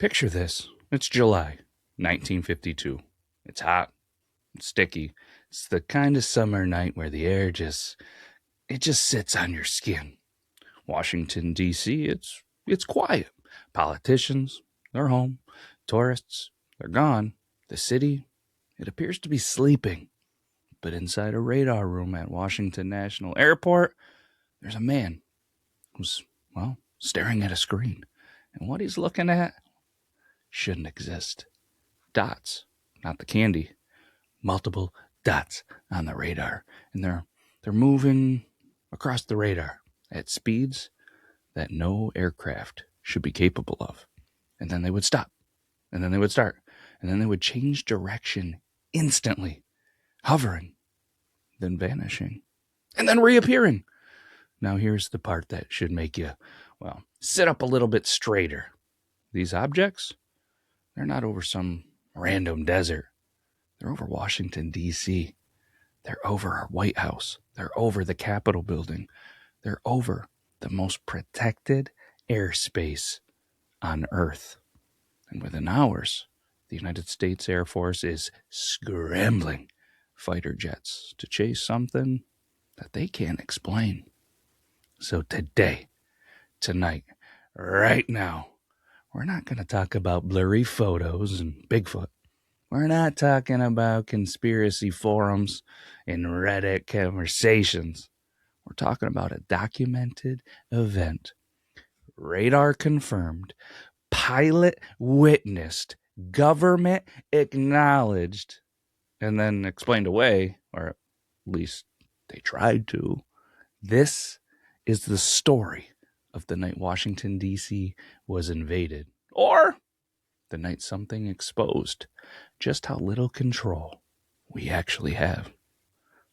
Picture this. It's July 1952. It's hot. It's sticky. It's the kind of summer night where the air just sits on your skin. Washington D.C. It's quiet. Politicians, they're home. Tourists, they're gone. The city, it appears to be sleeping. But inside a radar room at Washington National Airport, there's a man who's, staring at a screen. And what he's looking at shouldn't exist. Dots, not the candy. Multiple dots on the radar. And they're moving across the radar at speeds that no aircraft should be capable of. And then they would stop. And then they would start. And then they would change direction instantly. Hovering. Then vanishing. And then reappearing. Now here's the part that should make you, sit up a little bit straighter. These objects, they're not over some random desert. They're over Washington, D.C. They're over our White House. They're over the Capitol building. They're over the most protected airspace on Earth. And within hours, the United States Air Force is scrambling fighter jets to chase something that they can't explain. So tonight, right now, we're not going to talk about blurry photos and Bigfoot. We're not talking about conspiracy forums and Reddit conversations. We're talking about a documented event. Radar confirmed, pilot witnessed, government acknowledged, and then explained away, or at least they tried to. This is the story of the night Washington, D.C. was invaded, or the night something exposed just how little control we actually have.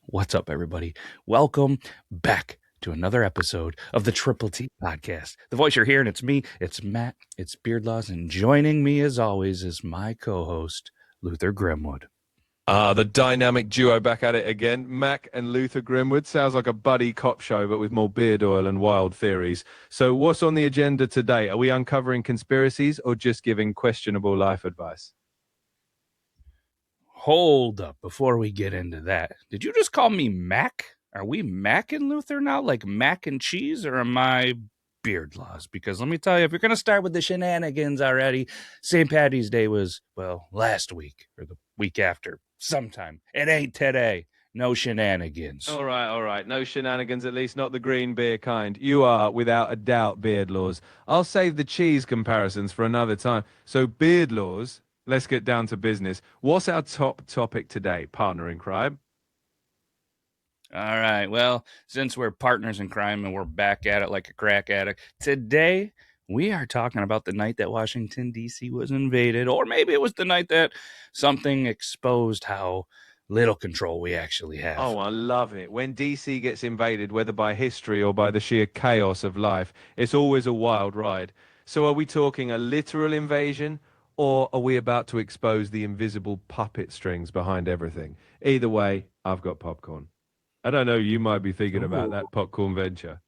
What's up, everybody? Welcome back to another episode of the TTT Podcast. The voice you're hearing, it's me, it's Matt, it's Beardlaws, and joining me as always is my co-host, Luther Grimwood. The dynamic duo back at it again. Mac and Luther Grimwood. Sounds like a buddy cop show, but with more beard oil and wild theories. So what's on the agenda today? Are we uncovering conspiracies or just giving questionable life advice? Hold up, before we get into that, did you just call me Mac? Are we Mac and Luther now, like mac and cheese, or am I Beardlaws? Because let me tell you, if you're going to start with the shenanigans already, St. Paddy's Day was, last week, or the week after. Sometime. It ain't today. No shenanigans. All right. No shenanigans, at least not the green beer kind. You are, without a doubt, Beardlaws. I'll save the cheese comparisons for another time. So, Beardlaws, let's get down to business. What's our top topic today, partner in crime? All right. Well, since we're partners in crime and we're back at it like a crack addict, today we are talking about the night that Washington, D.C. was invaded, or maybe it was the night that something exposed how little control we actually have. Oh, I love it. When D.C. gets invaded, whether by history or by the sheer chaos of life, it's always a wild ride. So are we talking a literal invasion, or are we about to expose the invisible puppet strings behind everything? Either way, I've got popcorn. I don't know, you might be thinking about that popcorn venture.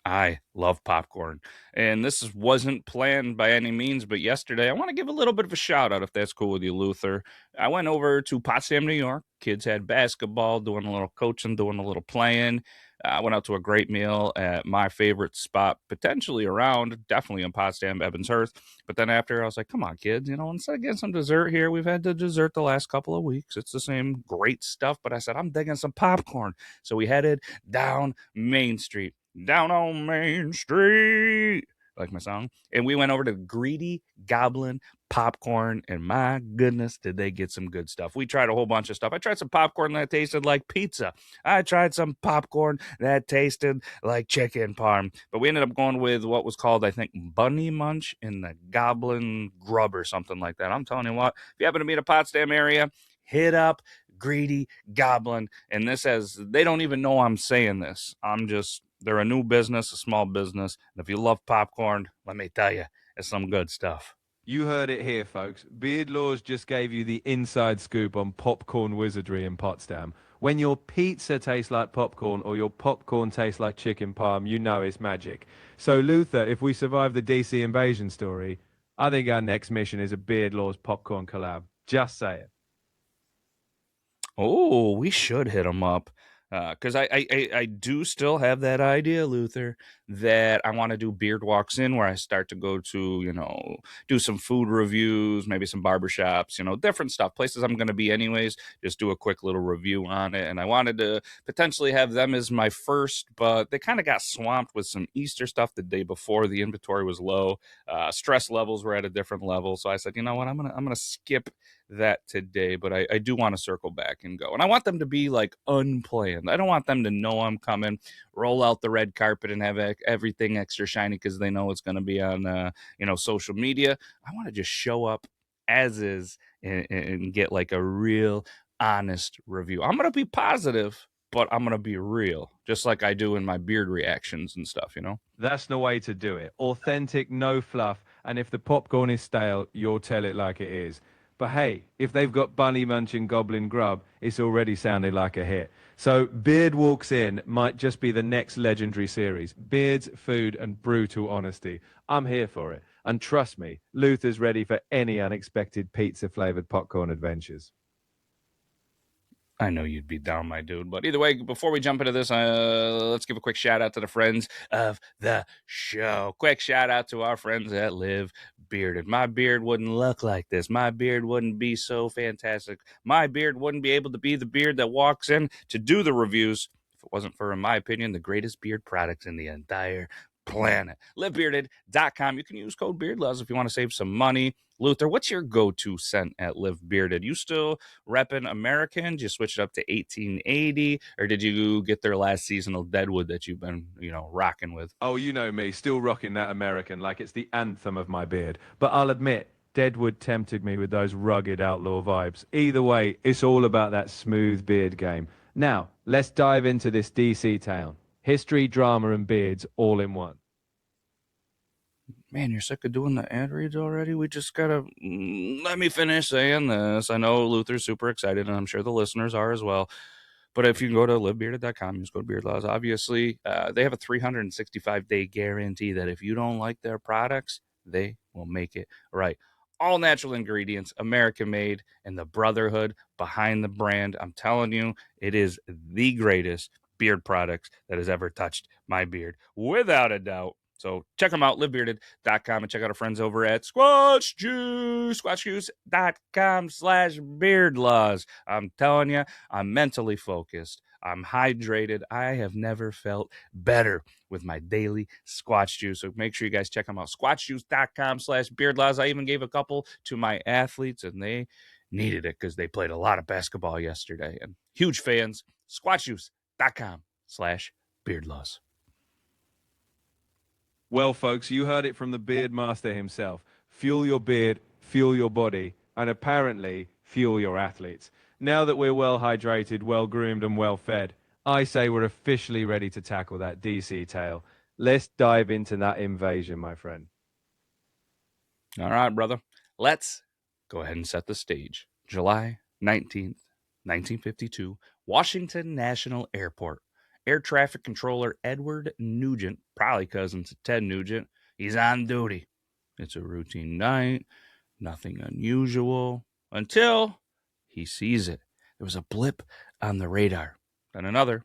I love popcorn, and this wasn't planned by any means, but yesterday I want to give a little bit of a shout out, if that's cool with you, Luther. I went over to Potsdam, New York. Kids had basketball, doing a little coaching, doing a little playing. I went out to a great meal at my favorite spot, potentially around, definitely in Potsdam, Ebenshurst. But then after, I was like, come on, kids, instead of getting some dessert here, we've had the dessert the last couple of weeks. It's the same great stuff, but I said, I'm digging some popcorn. So we headed down Main Street. Down on Main Street, like my song. And we went over to Greedy Goblin Popcorn, and my goodness, did they get some good stuff. We tried a whole bunch of stuff. I tried some popcorn that tasted like pizza. I tried some popcorn that tasted like chicken parm. But we ended up going with what was called, I think, Bunny Munch in the Goblin Grub or something like that. I'm telling you what, if you happen to be in a Potsdam area, hit up Greedy Goblin. And they don't even know I'm saying this. They're a new business, a small business. And if you love popcorn, let me tell you, it's some good stuff. You heard it here, folks. Beardlaws just gave you the inside scoop on popcorn wizardry in Potsdam. When your pizza tastes like popcorn or your popcorn tastes like chicken parm, you know it's magic. So, Luther, if we survive the DC invasion story, I think our next mission is a Beard Laws popcorn collab. Just say it. Oh, we should hit them up. Because I do still have that idea, Luther, that I want to do Beard Walks In, where I start to go to, do some food reviews, maybe some barbershops, different stuff, places I'm going to be anyways, just do a quick little review on it. And I wanted to potentially have them as my first, but they kind of got swamped with some Easter stuff the day before. The inventory was low. Stress levels were at a different level. So I said, you know what, I'm gonna skip that today, but I do want to circle back and go. And I want them to be like unplanned. I don't want them to know I'm coming, roll out the red carpet and have everything extra shiny because they know it's going to be on, social media. I want to just show up as is and get like a real honest review. I'm going to be positive, but I'm going to be real, just like I do in my beard reactions and stuff, That's the way to do it. Authentic, no fluff. And if the popcorn is stale, you'll tell it like it is. But hey, if they've got bunny munching goblin grub, it's already sounded like a hit. So Beard Walks In might just be the next legendary series. Beards, food, and brutal honesty. I'm here for it. And trust me, Luther's ready for any unexpected pizza-flavored popcorn adventures. I know you'd be down, my dude. But either way, before we jump into this, let's give a quick shout out to the friends of the show. Quick shout out to our friends that Live Bearded. My beard wouldn't look like this. My beard wouldn't be so fantastic. My beard wouldn't be able to be the beard that walks in to do the reviews if it wasn't for, in my opinion, the greatest beard products in the entire planet. LiveBearded.com. You can use code BeardLaws if you want to save some money. Luther, what's your go-to scent at Live Bearded? You still repping American? Did you switch it up to 1880? Or did you get their last seasonal Deadwood that you've been, rocking with? Oh, you know me, still rocking that American like it's the anthem of my beard. But I'll admit, Deadwood tempted me with those rugged outlaw vibes. Either way, it's all about that smooth beard game. Now, let's dive into this DC town. History, drama, and beards all in one. Man, you're sick of doing the ad reads already? We just gotta let me finish saying this. I know Luther's super excited, and I'm sure the listeners are as well. But if you can go to livebearded.com, use code BeardLaws. Obviously, they have a 365-day guarantee that if you don't like their products, they will make it right. All natural ingredients, American made, and the brotherhood behind the brand. I'm telling you, it is the greatest beard products that has ever touched my beard, without a doubt. So check them out, livebearded.com, and check out our friends over at Squatch Juice, squatchjuice.com/beardlaws. I'm telling you, I'm mentally focused. I'm hydrated. I have never felt better with my daily Squatch Juice. So make sure you guys check them out, squatchjuice.com/beardlaws. I even gave a couple to my athletes, and they needed it because they played a lot of basketball yesterday. And huge fans, squatchjuice.com/beardlaws. Well, folks, you heard it from the beard master himself. Fuel your beard, fuel your body, and apparently fuel your athletes. Now that we're well hydrated, well groomed, and well fed, I say we're officially ready to tackle that DC tale. Let's dive into that invasion, my friend. All right, brother. Let's go ahead and set the stage. July 19th, 1952, Washington National Airport. Air traffic controller Edward Nugent, probably cousin to Ted Nugent, he's on duty. It's a routine night, nothing unusual, until he sees it. There was a blip on the radar, then another,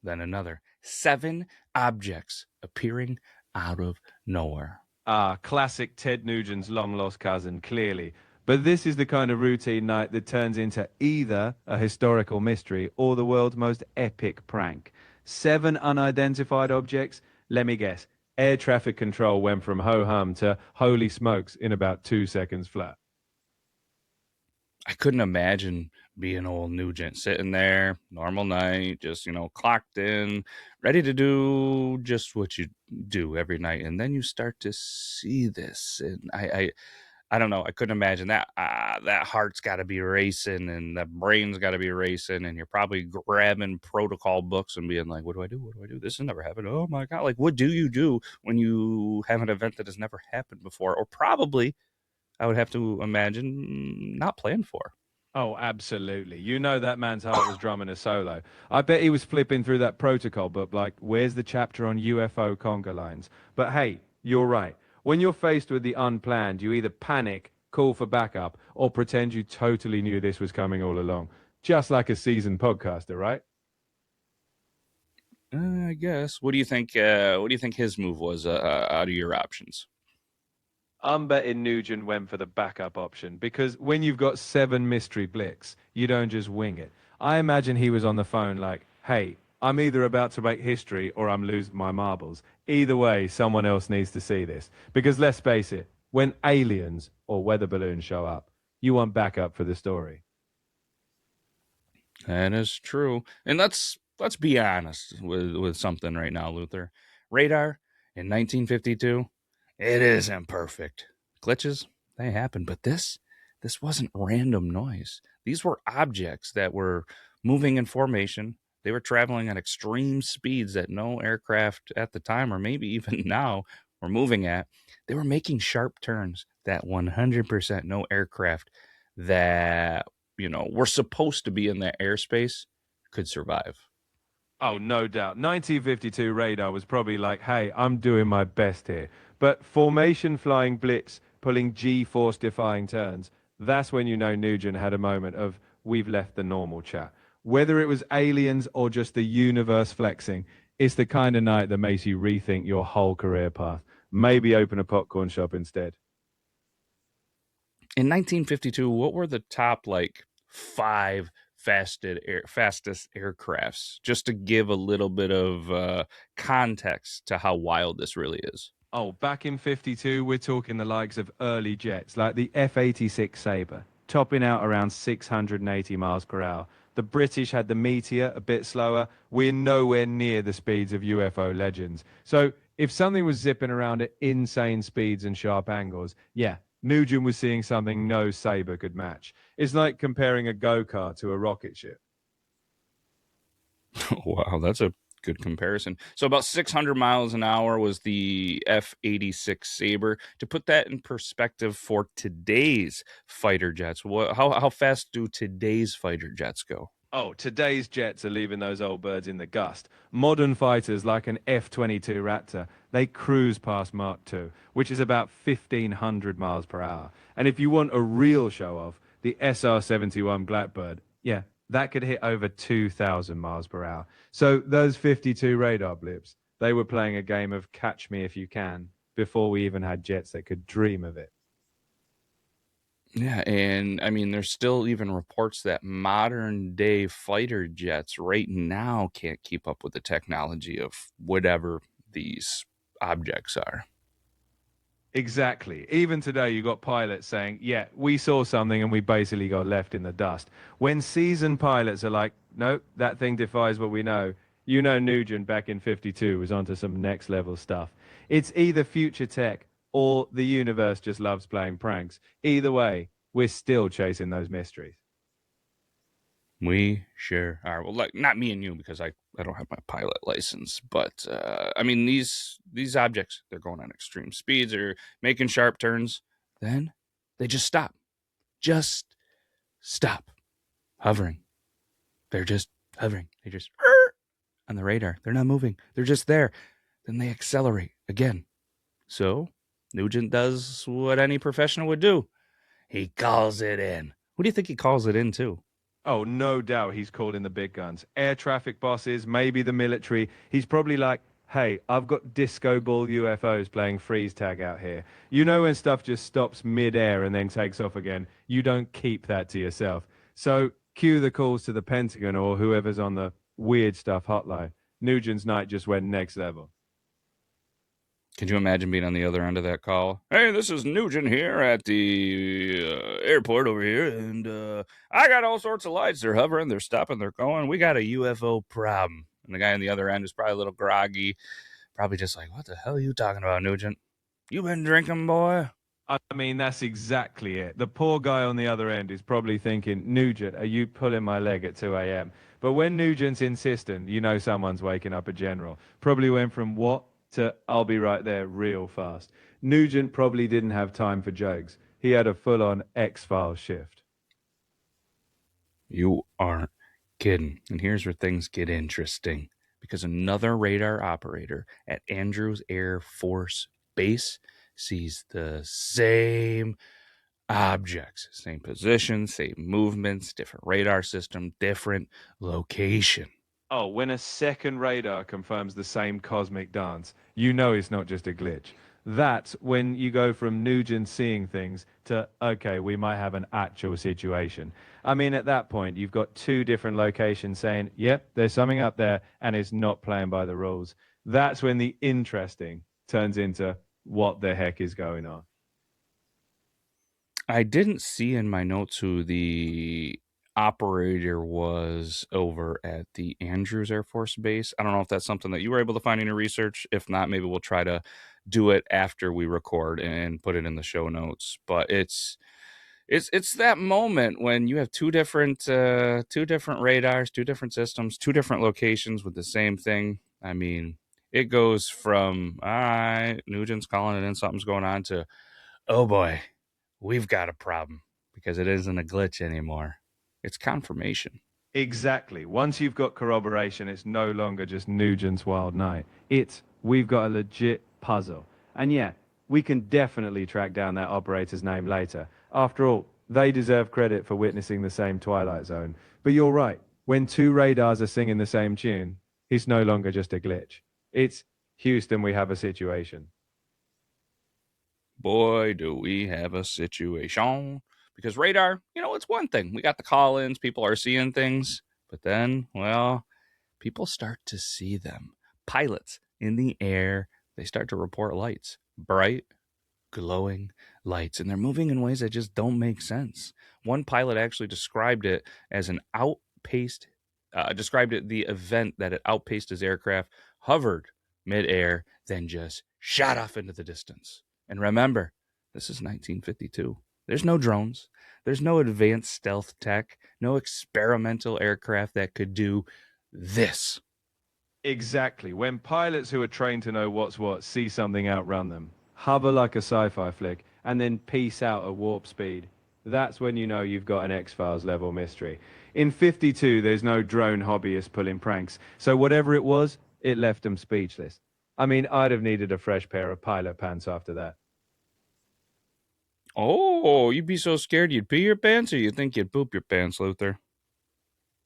then another. 7 objects appearing out of nowhere. Ah, classic Ted Nugent's long-lost cousin, clearly. But this is the kind of routine night that turns into either a historical mystery or the world's most epic prank. 7 unidentified objects? Let me guess. Air traffic control went from ho-hum to holy smokes in about 2 seconds flat. I couldn't imagine being old Nugent sitting there, normal night, just, clocked in, ready to do just what you do every night. And then you start to see this. And I don't know. I couldn't imagine that. That heart's got to be racing and the brain's got to be racing. And you're probably grabbing protocol books and being like, what do I do? What do I do? This has never happened. Oh, my God. Like, what do you do when you have an event that has never happened before? Or probably, I would have to imagine, not planned for. Oh, absolutely. You know that man's heart was drumming a solo. I bet he was flipping through that protocol book like, where's the chapter on UFO conga lines? But hey, you're right. When you're faced with the unplanned, you either panic, call for backup, or pretend you totally knew this was coming all along. Just like a seasoned podcaster, right? I guess. What do you think? What do you think his move was out of your options? I'm betting Nugent went for the backup option because when you've got 7 mystery blicks, you don't just wing it. I imagine he was on the phone like, hey, I'm either about to make history or I'm losing my marbles. Either way, someone else needs to see this. Because let's face it, when aliens or weather balloons show up, you want backup for the story. That is true. And let's be honest with something right now, Luther. Radar in 1952, it isn't perfect. Glitches, they happen, but this wasn't random noise. These were objects that were moving in formation. They were traveling at extreme speeds that no aircraft at the time, or maybe even now, were moving at. They were making sharp turns that 100% no aircraft that we're supposed to be in that airspace could survive. Oh, no doubt. 1952 radar was probably like, hey, I'm doing my best here. But formation flying blitz, pulling G-force defying turns, that's when you know Nugent had a moment of, we've left the normal chat. Whether it was aliens or just the universe flexing, it's the kind of night that makes you rethink your whole career path. Maybe open a popcorn shop instead. In 1952, what were the top like 5 fastest aircrafts? Just to give a little bit of context to how wild this really is. Oh, back in 52, we're talking the likes of early jets like the F-86 Sabre, topping out around 680 miles per hour. The British had the Meteor, a bit slower. We're nowhere near the speeds of UFO legends. So if something was zipping around at insane speeds and sharp angles, yeah, Nugent was seeing something no Sabre could match. It's like comparing a go-kart to a rocket ship. Wow, that's a good comparison. So about 600 miles an hour was the F-86 Sabre. To put that in perspective for today's fighter jets, how fast do today's fighter jets go? Oh, today's jets are leaving those old birds in the gust. Modern fighters like an F-22 Raptor, they cruise past Mach 2, which is about 1,500 miles per hour. And if you want a real show-off, the SR-71 Blackbird, yeah, that could hit over 2,000 miles per hour. So those 52 radar blips, they were playing a game of catch me if you can before we even had jets that could dream of it. Yeah, and I mean, there's still even reports that modern day fighter jets right now can't keep up with the technology of whatever these objects are. Exactly. Even today, you got pilots saying, yeah, we saw something and we basically got left in the dust. When seasoned pilots are like, nope, that thing defies what we know, you know Nugent back in 52 was onto some next level stuff. It's either future tech or the universe just loves playing pranks. Either way, we're still chasing those mysteries. We sure are. Well, like not me and you because I don't have my pilot license, but I mean these objects, they're going on extreme speeds, they're making sharp turns, then they just stop hovering. They're just hovering. They just on the radar. They're not moving. They're just there. Then they accelerate again. So Nugent does what any professional would do. He calls it in. What do you think he calls it in to? Oh, no doubt he's called in the big guns. Air traffic bosses, maybe the military. He's probably like, hey, I've got disco ball UFOs playing freeze tag out here. You know when stuff just stops mid-air and then takes off again? You don't keep that to yourself. So cue the calls to the Pentagon or whoever's on the weird stuff hotline. Nugent's night just went next level. Could you imagine being on the other end of that call? Hey, this is Nugent here at the airport over here, and I got all sorts of lights. They're hovering, they're stopping, they're going. We got a UFO problem. And the guy on the other end is probably a little groggy, probably just like, what the hell are you talking about, Nugent? You been drinking, boy? I mean, that's exactly it. The poor guy on the other end is probably thinking, Nugent, are you pulling my leg at 2 a.m.? But when Nugent's insistent, you know someone's waking up a general. Probably went from what to I'll be right there real fast. Nugent probably didn't have time for jokes. He had a full-on X-Files shift. You aren't kidding. And here's where things get interesting because another radar operator at Andrews Air Force Base sees the same objects, same position, same movements, different radar system, different location. Oh, when a second radar confirms the same cosmic dance, you know it's not just a glitch. That's when you go from Nugent seeing things to, okay, we might have an actual situation. I mean, at that point, you've got two different locations saying, yep, there's something up there, and it's not playing by the rules. That's when the interesting turns into what the heck is going on. I didn't see in my notes who the operator was over at the Andrews Air Force Base. I don't know if that's something that you were able to find in your research. If not, maybe we'll try to do it after we record and put it in the show notes. But it's that moment when you have two different radars, two different systems, two different locations with the same thing. I mean, it goes from all right, Nugent's calling it in, something's going on, to oh boy, we've got a problem because it isn't a glitch anymore. It's confirmation. Exactly. Once you've got corroboration, it's no longer just Nugent's Wild Night. We've got a legit puzzle. And yeah, we can definitely track down that operator's name later. After all, they deserve credit for witnessing the same Twilight Zone. But you're right. When two radars are singing the same tune, it's no longer just a glitch. It's Houston, we have a situation. Boy, do we have a situation. Because radar, it's one thing. We got the call ins, people are seeing things. But then, well, people start to see them. Pilots in the air, they start to report lights. Bright, glowing lights. And they're moving in ways that just don't make sense. One pilot actually described it as an outpaced, described it the event that it outpaced his aircraft, hovered midair, then just shot off into the distance. And remember, this is 1952. There's no drones. There's no advanced stealth tech, no experimental aircraft that could do this. Exactly. When pilots who are trained to know what's what see something outrun them, hover like a sci-fi flick, and then peace out at warp speed, that's when you know you've got an X-Files level mystery. In 52, there's no drone hobbyist pulling pranks, so whatever it was, it left them speechless. I mean, I'd have needed a fresh pair of pilot pants after that. Oh, you'd be so scared you'd pee your pants, or you think you'd poop your pants, Luther?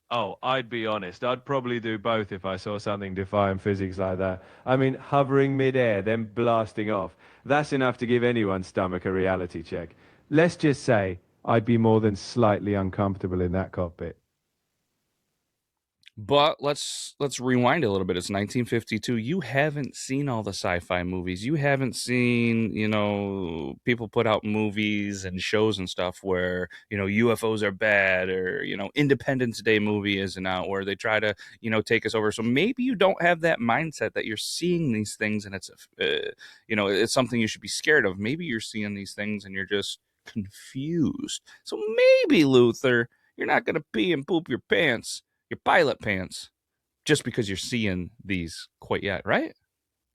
Oh, I'd be honest. I'd probably do both if I saw something defying physics like that. I mean, hovering midair, then blasting off. That's enough to give anyone's stomach a reality check. Let's just say I'd be more than slightly uncomfortable in that cockpit. But let's rewind a little bit. It's 1952. You haven't seen all the sci-fi movies. You haven't seen, people put out movies and shows and stuff where, UFOs are bad, or, Independence Day movie isn't out, where they try to, take us over. So maybe you don't have that mindset that you're seeing these things and it's something you should be scared of. Maybe you're seeing these things and you're just confused. So maybe, Luther, you're not going to pee and poop your pants, your pilot pants, just because you're seeing these quite yet, right?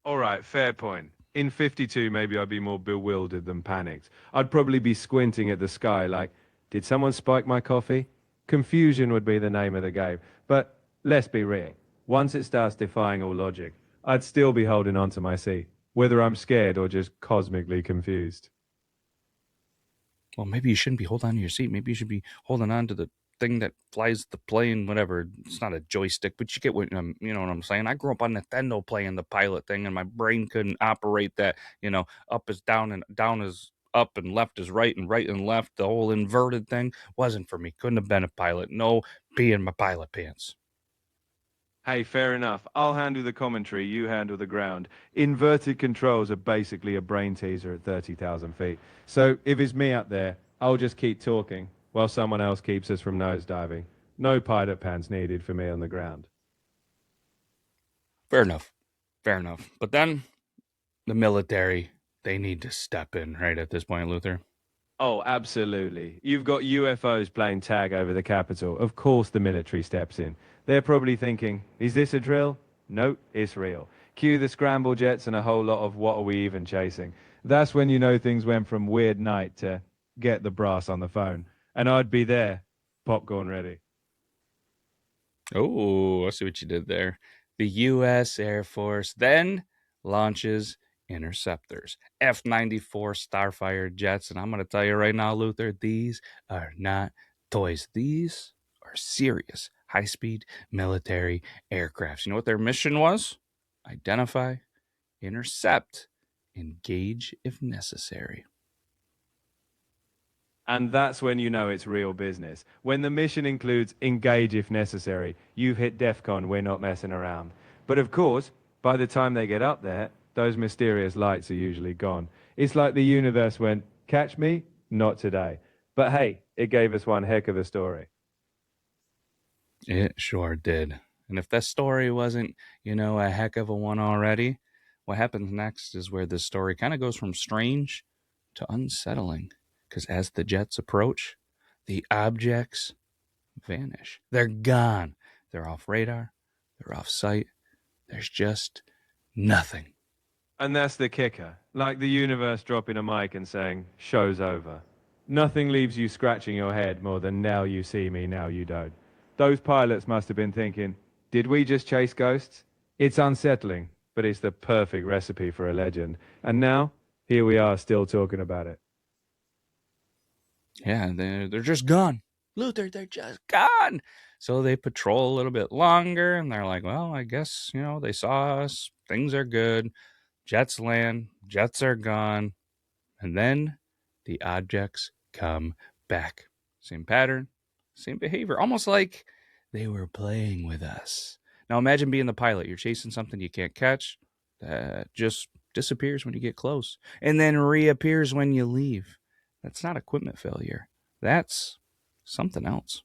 All right, fair point. In 52, maybe I'd be more bewildered than panicked. I'd probably be squinting at the sky like, did someone spike my coffee? Confusion would be the name of the game. But let's be real. Once it starts defying all logic, I'd still be holding on to my seat, whether I'm scared or just cosmically confused. Well, maybe you shouldn't be holding on to your seat. Maybe you should be holding on to the thing that flies the plane, whatever. It's not a joystick, but you get what you know what I'm saying. I grew up on Nintendo playing the pilot thing, and my brain couldn't operate that. Up is down and down is up and left is right and right and left. The whole inverted thing wasn't for me. Couldn't have been a pilot. No, be in my pilot pants. Hey, fair enough. I'll handle the commentary, you handle the ground. Inverted controls are basically a brain teaser at 30,000 feet. So if it's me up there, I'll just keep talking while someone else keeps us from nosediving. No pilot pants needed for me on the ground. Fair enough. Fair enough. But then the military, they need to step in right at this point, Luther. Oh, absolutely. You've got UFOs playing tag over the Capitol. Of course the military steps in. They're probably thinking, is this a drill? No, it's real. Cue the scramble jets and a whole lot of what are we even chasing. That's when you know things went from weird night to get the brass on the phone. And I'd be there, popcorn ready. Oh, I see what you did there. The U.S. Air Force then launches interceptors, F 94 Starfire jets. And I'm going to tell you right now, Luther, these are not toys. These are serious high speed military aircrafts. You know what their mission was? Identify, intercept, engage if necessary. And that's when you know it's real business. When the mission includes engage if necessary, you've hit DEFCON, we're not messing around. But of course, by the time they get up there, those mysterious lights are usually gone. It's like the universe went, catch me? Not today. But hey, it gave us one heck of a story. It sure did. And if that story wasn't, a heck of a one already, what happens next is where this story kind of goes from strange to unsettling. Because as the jets approach, the objects vanish. They're gone. They're off radar. They're off sight. There's just nothing. And that's the kicker. Like the universe dropping a mic and saying, show's over. Nothing leaves you scratching your head more than now you see me, now you don't. Those pilots must have been thinking, did we just chase ghosts? It's unsettling, but it's the perfect recipe for a legend. And now, here we are still talking about it. Yeah, they're just gone. Luther, they're just gone. So they patrol a little bit longer and they're like, well, I guess, they saw us. Things are good. Jets land. Jets are gone. And then the objects come back. Same pattern, same behavior. Almost like they were playing with us. Now imagine being the pilot. You're chasing something you can't catch that just disappears when you get close and then reappears when you leave. That's not equipment failure. That's something else.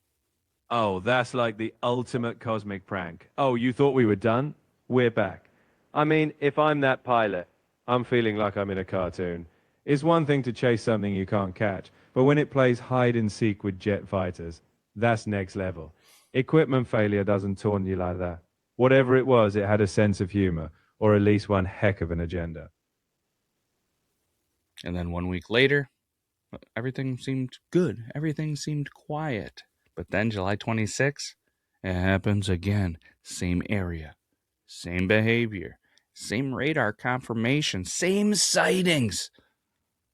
Oh, that's like the ultimate cosmic prank. Oh, you thought we were done? We're back. I mean, if I'm that pilot, I'm feeling like I'm in a cartoon. It's one thing to chase something you can't catch, but when it plays hide and seek with jet fighters, that's next level. Equipment failure doesn't taunt you like that. Whatever it was, it had a sense of humor, or at least one heck of an agenda. And then 1 week later, everything seemed good. Everything seemed quiet. But then July 26th, it happens again. Same area, same behavior, same radar confirmation, same sightings.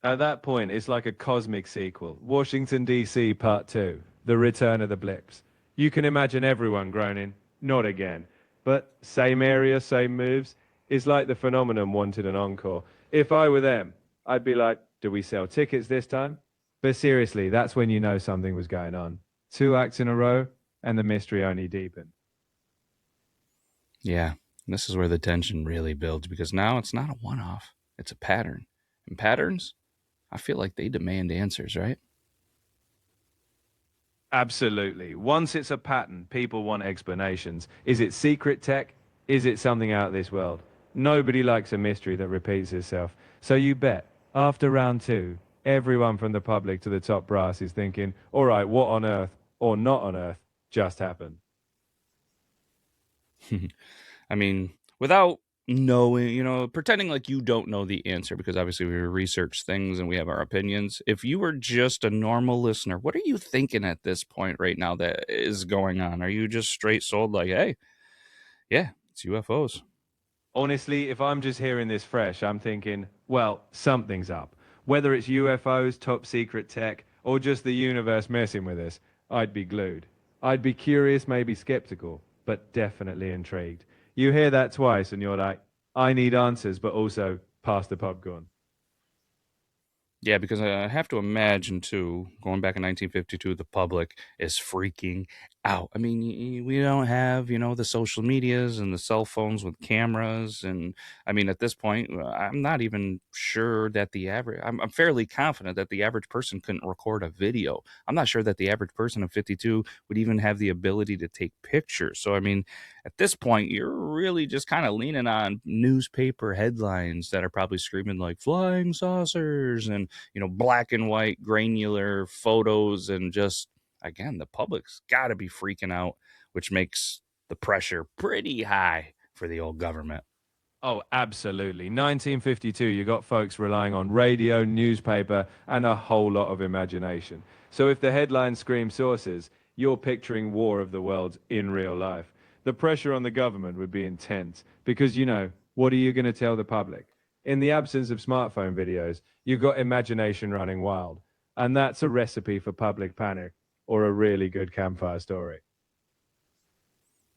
At that point, it's like a cosmic sequel. Washington D.C. Part 2, The Return of the Blips. You can imagine everyone groaning, not again. But same area, same moves. It's like the phenomenon wanted an encore. If I were them, I'd be like, do we sell tickets this time? But seriously, that's when you know something was going on. 2 acts in a row, and the mystery only deepened. Yeah, this is where the tension really builds because now it's not a one off, it's a pattern. And patterns, I feel like they demand answers, right? Absolutely. Once it's a pattern, people want explanations. Is it secret tech? Is it something out of this world? Nobody likes a mystery that repeats itself. So you bet, after round 2, everyone from the public to the top brass is thinking, all right, what on earth, or not on earth, just happened? I mean, without knowing, pretending like you don't know the answer, because obviously we research things and we have our opinions. If you were just a normal listener, what are you thinking at this point right now that is going on? Are you just straight sold like, hey, yeah, it's UFOs? Honestly, if I'm just hearing this fresh, I'm thinking, well, something's up. Whether it's UFOs, top secret tech, or just the universe messing with us, I'd be glued. I'd be curious, maybe skeptical, but definitely intrigued. You hear that twice and you're like, I need answers, but also pass the popcorn. Yeah, because I have to imagine, too, going back in 1952, the public is freaking out. I mean, we don't have, the social medias and the cell phones with cameras. And I mean, at this point, I'm not even sure that I'm fairly confident that the average person couldn't record a video. I'm not sure that the average person of 52 would even have the ability to take pictures. So, I mean, at this point, you're really just kind of leaning on newspaper headlines that are probably screaming like flying saucers and, black and white granular photos. And just, again, the public's got to be freaking out, which makes the pressure pretty high for the old government. Oh, absolutely. 1952, you got folks relying on radio, newspaper, and a whole lot of imagination. So if the headlines scream sources, you're picturing War of the Worlds in real life. The pressure on the government would be intense because, what are you going to tell the public? In the absence of smartphone videos, you've got imagination running wild. And that's a recipe for public panic or a really good campfire story.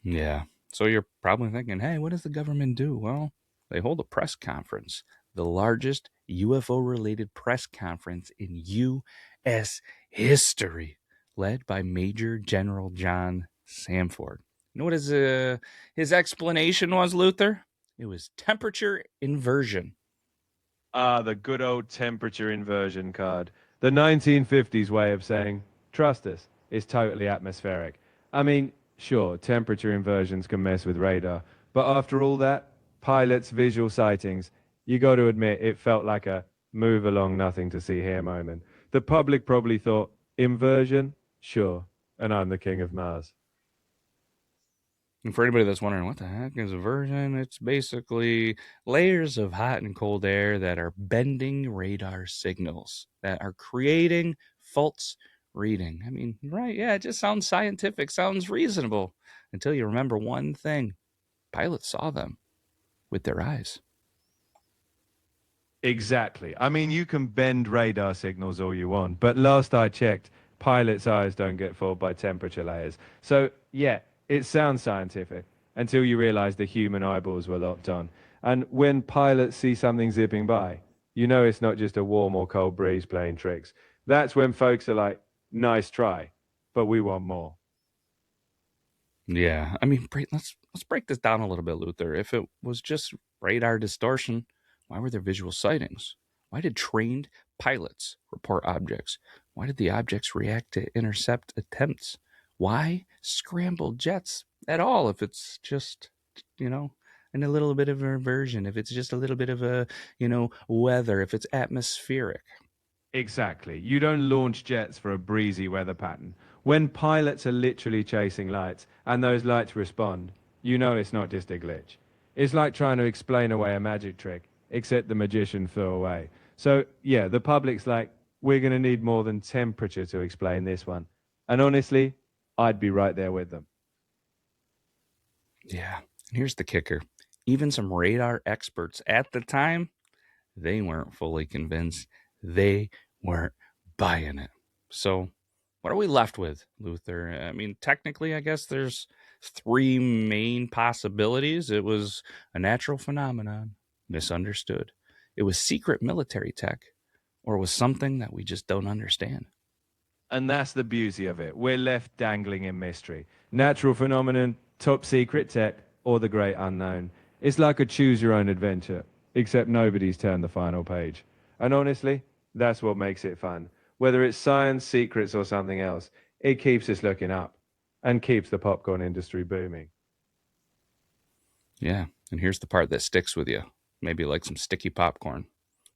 Yeah. So you're probably thinking, hey, what does the government do? Well, they hold a press conference, the largest UFO related press conference in U.S. history, led by Major General John Samford. You know what his explanation was, Luther? It was temperature inversion. Ah, the good old temperature inversion card. The 1950s way of saying, trust us, is totally atmospheric. I mean, sure, temperature inversions can mess with radar, but after all that, pilots' visual sightings, you got to admit it felt like a move along nothing to see here moment. The public probably thought, inversion? Sure, and I'm the king of Mars. And for anybody that's wondering what the heck is inversion, it's basically layers of hot and cold air that are bending radar signals, that are creating false reading. I mean, right? Yeah, it just sounds scientific, sounds reasonable until you remember one thing: pilots saw them with their eyes. Exactly. I mean, you can bend radar signals all you want, but last I checked, pilots' eyes don't get fooled by temperature layers. So, yeah, it sounds scientific until you realize the human eyeballs were locked on. And when pilots see something zipping by, you know it's not just a warm or cold breeze playing tricks. That's when folks are like, nice try, but we want more. Yeah, I mean, let's break this down a little bit, Luther. If it was just radar distortion, why were there visual sightings? Why did trained pilots report objects? Why did the objects react to intercept attempts? Why scrambled jets at all if it's just, you know, and a little bit of a reversion, if it's just a little bit of a, weather, if it's atmospheric? Exactly. You don't launch jets for a breezy weather pattern. When pilots are literally chasing lights and those lights respond, you know it's not just a glitch. It's like trying to explain away a magic trick, except the magician flew away. So, yeah, the public's like, we're going to need more than temperature to explain this one. And honestly, I'd be right there with them. Yeah. And here's the kicker. Even some radar experts at the time, they weren't fully convinced. They weren't buying it. So, what are we left with, Luther? I mean, technically, I guess there's three main possibilities. It was a natural phenomenon, misunderstood. It was secret military tech, or it was something that we just don't understand. And that's the beauty of it. We're left dangling in mystery. Natural phenomenon, top secret tech, or the great unknown. It's like a choose your own adventure, except nobody's turned the final page. And honestly, that's what makes it fun. Whether it's science, secrets, or something else, it keeps us looking up and keeps the popcorn industry booming. Yeah, and here's the part that sticks with you. Maybe like some sticky popcorn.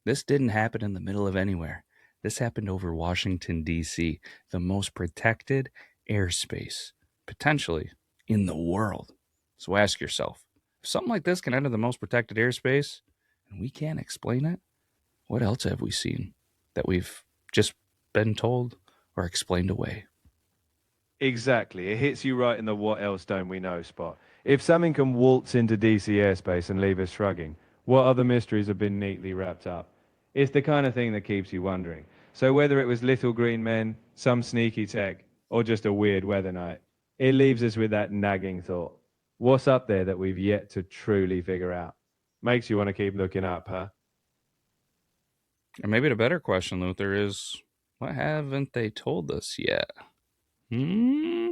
This didn't happen in the middle of anywhere. This happened over Washington, D.C., the most protected airspace, potentially, in the world. So ask yourself, if something like this can enter the most protected airspace and we can't explain it, what else have we seen that we've just been told or explained away? Exactly. It hits you right in the what else don't we know spot. If something can waltz into DC airspace and leave us shrugging, what other mysteries have been neatly wrapped up? It's the kind of thing that keeps you wondering. So whether it was little green men, some sneaky tech, or just a weird weather night, it leaves us with that nagging thought. What's up there that we've yet to truly figure out? Makes you want to keep looking up, huh? Or maybe the better question, Luther, is what haven't they told us yet? Hmm?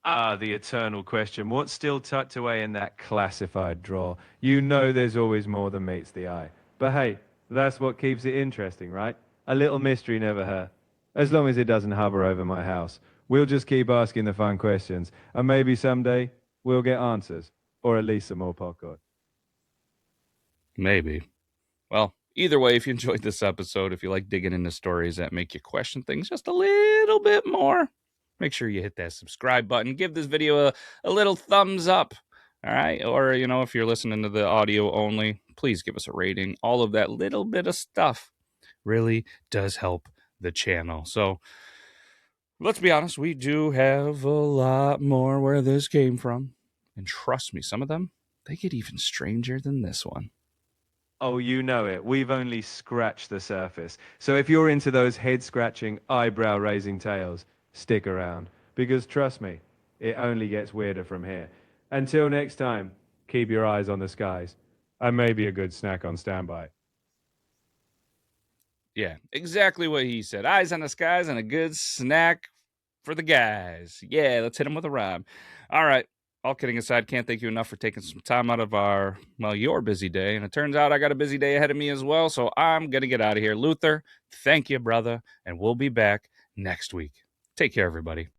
Ah, the eternal question. What's still tucked away in that classified drawer? You know there's always more than meets the eye. But hey, that's what keeps it interesting, right? A little mystery never hurt. As long as it doesn't hover over my house. We'll just keep asking the fun questions. And maybe someday we'll get answers. Or at least some more popcorn. Maybe. Well, either way, if you enjoyed this episode, if you like digging into stories that make you question things just a little bit more, make sure you hit that subscribe button. Give this video a little thumbs up. All right. Or, if you're listening to the audio only, please give us a rating. All of that little bit of stuff really does help the channel. So, Let's be honest, we do have a lot more where this came from. And trust me, some of them, they get even stranger than this one. Oh, you know it. We've only scratched the surface. So if you're into those head-scratching, eyebrow-raising tales, stick around. Because trust me, it only gets weirder from here. Until next time, keep your eyes on the skies. And maybe a good snack on standby. Yeah, exactly what he said. Eyes on the skies and a good snack for the guys. Yeah, let's hit him with a rhyme. All right. All kidding aside, can't thank you enough for taking some time out of your busy day. And it turns out I got a busy day ahead of me as well. So I'm going to get out of here. Luther, thank you, brother. And we'll be back next week. Take care, everybody.